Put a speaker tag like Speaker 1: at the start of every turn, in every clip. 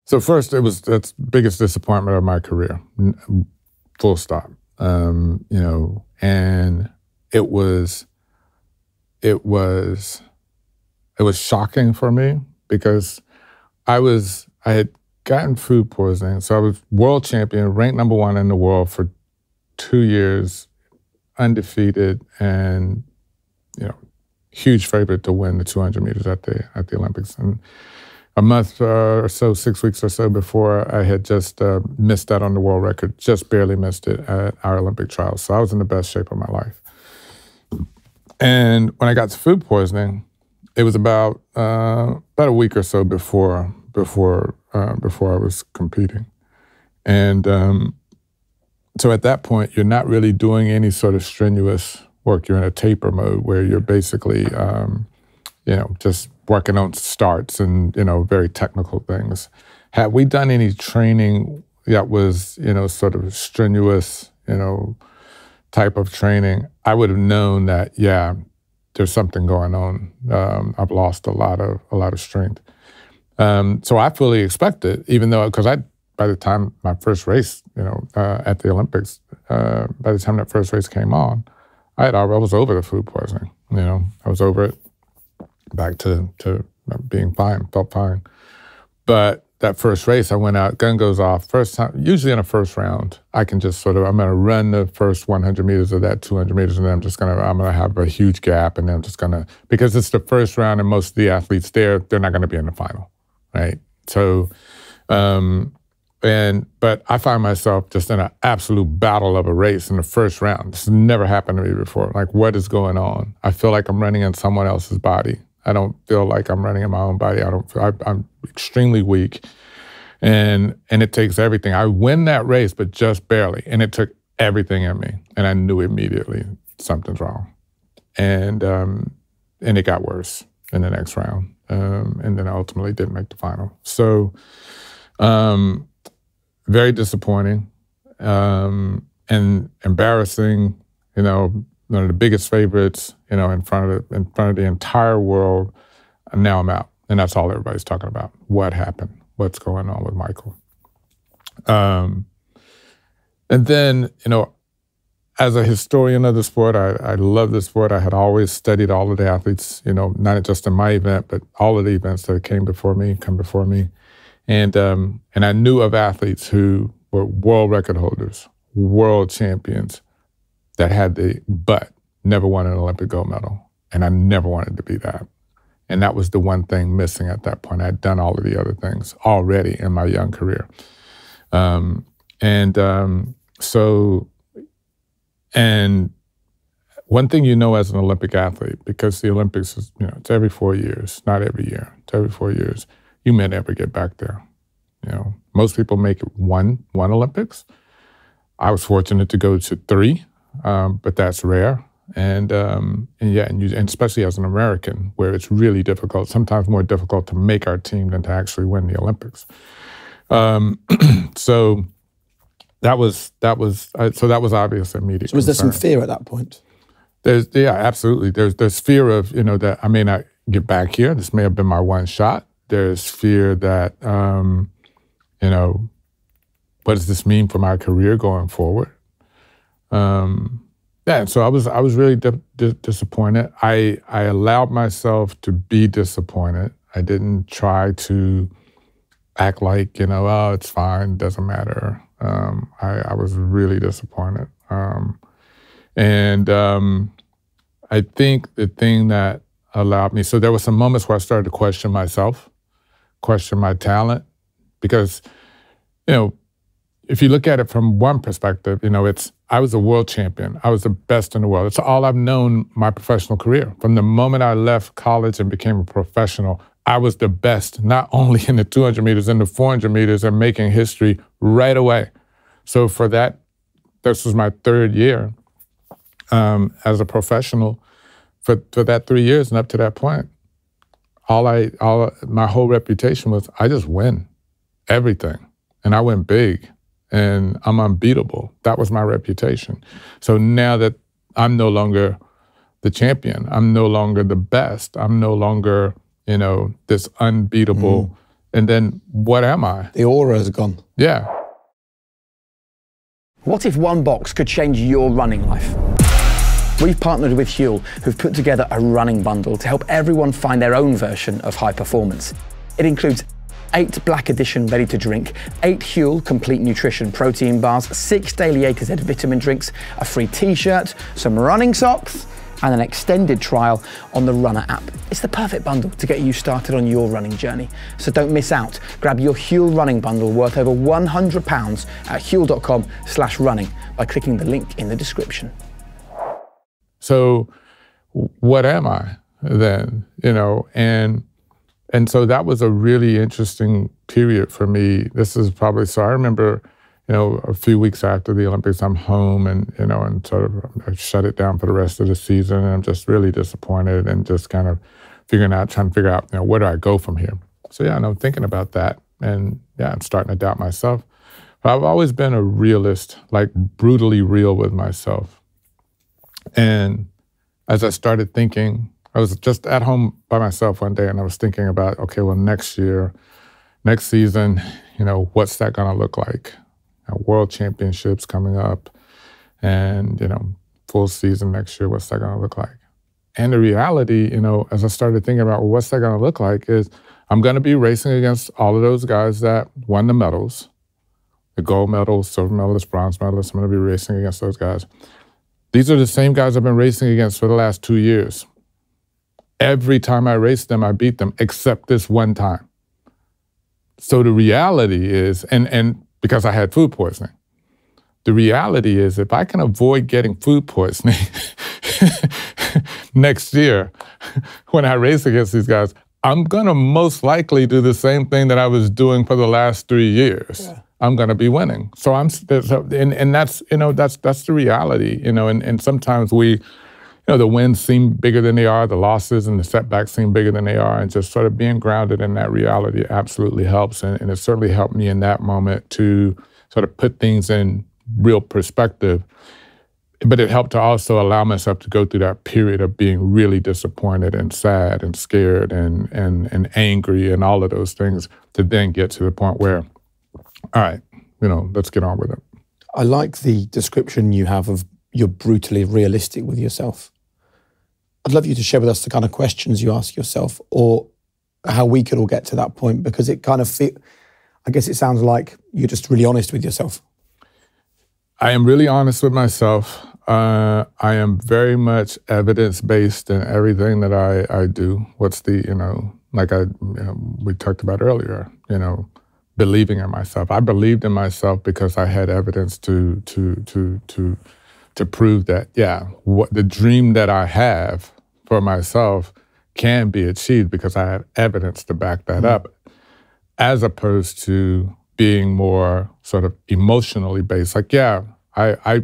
Speaker 1: So first, that's the biggest disappointment of my career, full stop. And it was shocking for me because I had gotten food poisoning. So I was world champion, ranked #1 in the world for 2 years, undefeated, and huge favorite to win the 200 meters at the Olympics. And a month or so, 6 weeks or so before, I had just missed that on the world record, just barely missed it at our Olympic trials. So I was in the best shape of my life. And when I got to food poisoning, it was about a week or so before I was competing. And so at that point, you're not really doing any sort of strenuous work. You're in a taper mode where you're basically, just working on starts and, very technical things. Had we done any training that was, sort of strenuous, type of training, I would have known that, there's something going on. I've lost a lot of strength. So I fully expected, even though, because by the time my first race, at the Olympics, by the time that first race came on, I was over the food poisoning. I was over it, back to being fine, felt fine. But that first race, I went out, gun goes off. First time, usually in a first round, I can just I'm going to run the first 100 meters of that 200 meters, and then I'm going to have a huge gap, and then I'm just going to, because it's the first round and most of the athletes there, they're not going to be in the final, right? So, but I find myself just in an absolute battle of a race in the first round. This has never happened to me before. Like, what is going on? I feel like I'm running in someone else's body. I don't feel like I'm running in my own body. I'm extremely weak, and it takes everything. I win that race, but just barely, and it took everything in me, and I knew immediately something's wrong, and it got worse in the next round, and then I ultimately didn't make the final. So, very disappointing, and embarrassing. One of the biggest favorites, in front of the entire world. And now I'm out, and that's all everybody's talking about. What happened? What's going on with Michael? And then, as a historian of the sport, I love the sport. I had always studied all of the athletes, not just in my event, but all of the events that come before me. And I knew of athletes who were world record holders, world champions, that but never won an Olympic gold medal. And I never wanted to be that. And that was the one thing missing at that point. I'd done all of the other things already in my young career. And one thing as an Olympic athlete, because the Olympics is, it's every 4 years, not every year, it's every 4 years, you may never get back there. Most people make it one Olympics. I was fortunate to go to 3. But that's rare, and especially as an American, where it's really difficult, sometimes more difficult to make our team than to actually win the Olympics. So that was obvious immediate.
Speaker 2: So was there some fear at that point?
Speaker 1: Absolutely. There's fear of that I may not get back here. This may have been my one shot. There's fear that what does this mean for my career going forward? So I was really disappointed. I allowed myself to be disappointed. I didn't try to act like, oh, it's fine, doesn't matter. I was really disappointed. I think the thing that allowed me, so there were some moments where I started to question myself, question my talent, because, if you look at it from one perspective, I was a world champion. I was the best in the world. It's all I've known my professional career. From the moment I left college and became a professional, I was the best, not only in the 200 meters, in the 400 meters, and making history right away. So for that, this was my 3rd year as a professional. For that 3 years and up to that point, my whole reputation was I just win everything, and I win big. And I'm unbeatable. That was my reputation. So now that I'm no longer the champion, I'm no longer the best, I'm no longer, this unbeatable And then what am I?
Speaker 2: The aura is gone.
Speaker 1: Yeah.
Speaker 3: What if one box could change your running life? We've partnered with Huel, who've put together a running bundle to help everyone find their own version of high performance. It includes 8 Black Edition ready to drink, 8 Huel complete nutrition protein bars, 6 daily A to Z vitamin drinks, a free t-shirt, some running socks, and an extended trial on the Runner app. It's the perfect bundle to get you started on your running journey. So don't miss out. Grab your Huel running bundle worth over £100 at huel.com/running by clicking the link in the description.
Speaker 1: So what am I then, And so that was a really interesting period for me. This is probably, so I remember, a few weeks after the Olympics, I'm home and sort of I shut it down for the rest of the season. And I'm just really disappointed and just kind of trying to figure out, where do I go from here? So yeah, and I'm thinking about that. And yeah, I'm starting to doubt myself. But I've always been a realist, like brutally real with myself. And as I started thinking, I was just at home by myself one day and I was thinking about, okay, well, next season, what's that gonna look like? World Championships coming up and, full season next year, what's that gonna look like? And the reality, as I started thinking about, well, what's that gonna look like is I'm gonna be racing against all of those guys that won the medals, the gold medals, silver medalists, bronze medalists. I'm gonna be racing against those guys. These are the same guys I've been racing against for the last 2 years. Every time I raced them, I beat them, except this one time. So the reality is, and because I had food poisoning, the reality is if I can avoid getting food poisoning next year when I race against these guys, I'm gonna most likely do the same thing that I was doing for the last 3 years. Yeah. I'm gonna be winning. So that's the reality, and sometimes the wins seem bigger than they are, the losses and the setbacks seem bigger than they are, and just sort of being grounded in that reality absolutely helps. And it certainly helped me in that moment to sort of put things in real perspective. But it helped to also allow myself to go through that period of being really disappointed and sad and scared and angry and all of those things to then get to the point where, all right, let's get on with it.
Speaker 2: I like the description you have of you're brutally realistic with yourself. I'd love you to share with us the kind of questions you ask yourself or how we could all get to that point, because it kind of I guess it sounds like you're just really honest with yourself.
Speaker 1: I am really honest with myself. I am very much evidence-based in everything that I do. What's the, we talked about earlier, believing in myself. I believed in myself because I had evidence to prove that, what the dream that I have for myself can be achieved because I have evidence to back that up, as opposed to being more sort of emotionally based. Like, I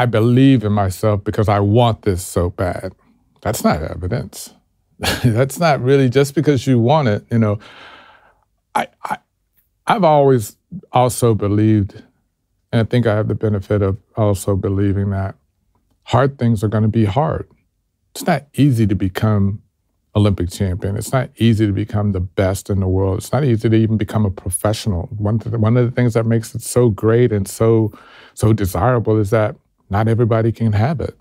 Speaker 1: believe in myself because I want this so bad. That's not evidence. That's not really just because you want it. I've always also believed, and I think I have the benefit of also believing that hard things are going to be hard. It's not easy to become Olympic champion. It's not easy to become the best in the world. It's not easy to even become a professional. One of the things that makes it so great and so desirable is that not everybody can have it.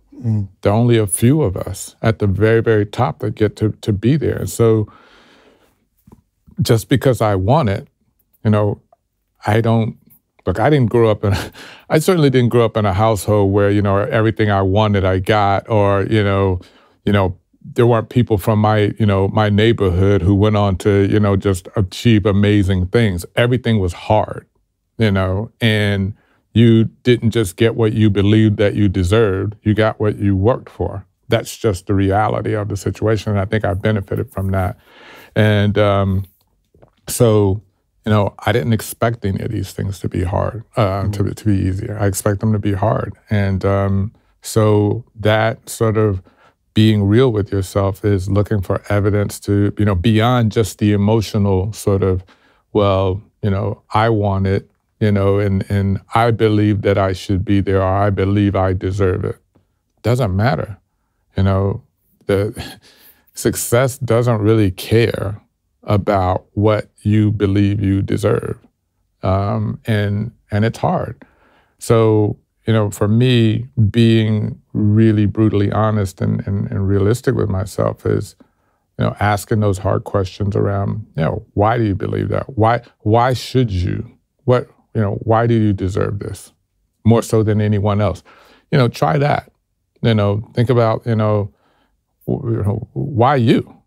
Speaker 1: There are only a few of us at the very, very top that get to be there. And so just because I want it, I didn't grow up I certainly didn't grow up in a household where, everything I wanted I got, or, there weren't people from my neighborhood who went on to, just achieve amazing things. Everything was hard, and you didn't just get what you believed that you deserved, you got what you worked for. That's just the reality of the situation, and I think I benefited from that. And so, I didn't expect any of these things to be hard, to be easier. I expect them to be hard. And so that sort of being real with yourself is looking for evidence to, beyond just the emotional sort of, I want it, and I believe that I should be there, or I believe I deserve it. Doesn't matter. The success doesn't really care about what you believe you deserve. And it's hard. So, for me, being really brutally honest and realistic with myself is, asking those hard questions around, why do you believe that? Why should you? Why do you deserve this? More so than anyone else. Try that. Think about, why you?